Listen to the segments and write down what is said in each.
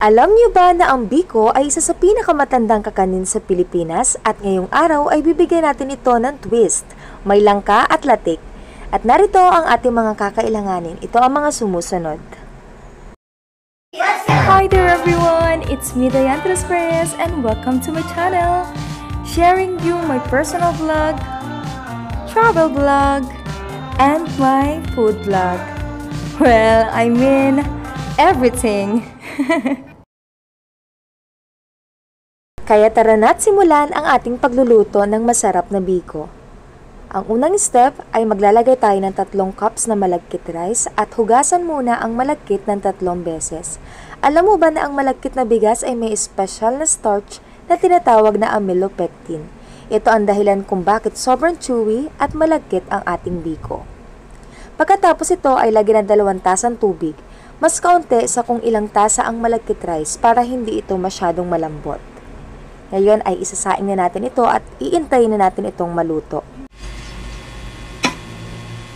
Alam niyo ba na ang biko ay isa sa pinakamatandang kakanin sa Pilipinas at ngayong araw ay bibigyan natin ito ng twist, may langka at latik. At narito ang ating mga kakailanganin. Ito ang mga sumusunod. Hi there everyone! It's me Diane Perez and welcome to my channel, sharing you my personal vlog, travel vlog, and my food vlog. Well, I mean everything. Kaya tara na't simulan ang ating pagluluto ng masarap na biko. Ang unang step ay maglalagay tayo ng 3 cups na malagkit rice at hugasan muna ang malagkit ng 3 beses. Alam mo ba na ang malagkit na bigas ay may special na starch na tinatawag na amylopectin? Ito ang dahilan kung bakit sobrang chewy at malagkit ang ating biko. Pagkatapos ito ay lagyan ng 2 tasang tubig, mas kaunti sa kung ilang tasa ang malagkit rice para hindi ito masyadong malambot. Ngayon ay isasaing na natin ito at iintayin na natin itong maluto.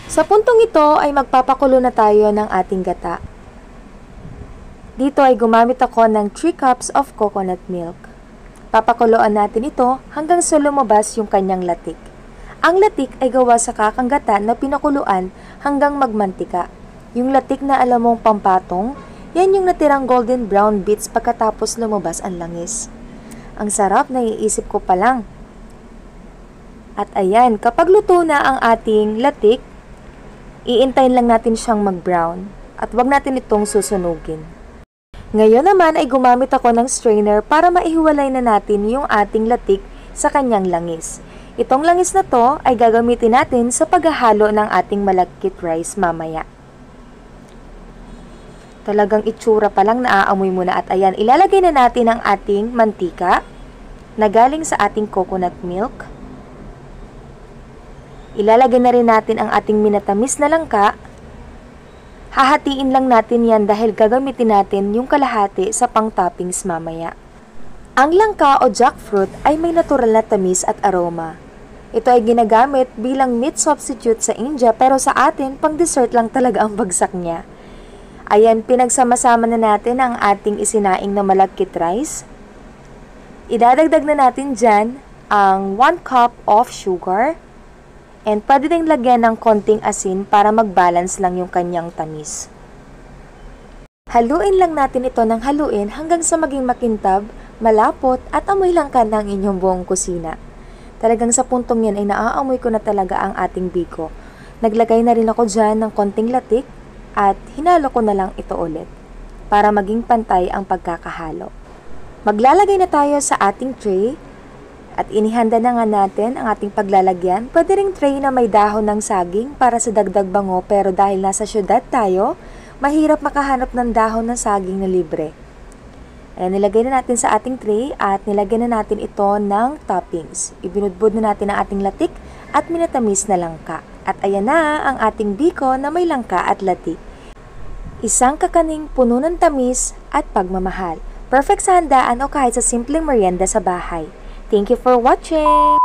Sa puntong ito ay magpapakulo na tayo ng ating gata. Dito ay gumamit ako ng 3 cups of coconut milk. Papakuloan natin ito hanggang sa lumabas yung kanyang latik. Ang latik ay gawa sa kakang gata na pinakuluan hanggang magmantika. Yung latik na alam mong pampatong, yan yung natirang golden brown bits pagkatapos lumabas ang langis. Ang sarap, naiisip ko pa lang. At ayan, kapag luto na ang ating latik, iintayin lang natin siyang mag-brown at wag natin itong susunugin. Ngayon naman ay gumamit ako ng strainer para maihiwalay na natin yung ating latik sa kanyang langis. Itong langis na to ay gagamitin natin sa paghahalo ng ating malagkit rice mamaya. Talagang itsura pa lang naaamoy mo na at ayan, ilalagay na natin ang ating mantika na galing sa ating coconut milk. Ilalagay na rin natin ang ating minatamis na langka. Hahatiin lang natin yan dahil gagamitin natin yung kalahati sa pang-toppings mamaya. Ang langka o jackfruit ay may natural na tamis at aroma. Ito ay ginagamit bilang meat substitute sa India pero sa atin pang dessert lang talaga ang bagsak niya. Ayan, pinagsama-sama na natin ang ating isinaing na malagkit rice. Idadagdag na natin dyan ang 1 cup of sugar. And pwede din lagyan ng konting asin para mag-balance lang yung kanyang tamis. Haluin lang natin ito ng haluin hanggang sa maging makintab, malapot at amoy langka ng inyong buong kusina. Talagang sa puntong yan ay naaamoy ko na talaga ang ating biko. Naglagay na rin ako dyan ng konting latik at hinalo ko na lang ito ulit para maging pantay ang pagkakahalo. Maglalagay na tayo sa ating tray at inihanda na nga natin ang ating paglalagyan. Pwede ring tray na may dahon ng saging para sa dagdag bango pero dahil nasa syudad tayo, mahirap makahanap ng dahon ng saging na libre. Ayan, nilagay na natin sa ating tray at nilagyan na natin ito ng toppings. Ibinudbud na natin ang ating latik at minatamis na langka. At ayan na ang ating biko na may langka at latik. Isang kakaning puno ng tamis at pagmamahal. Perfect sa handaan o kahit sa simpleng merienda sa bahay. Thank you for watching!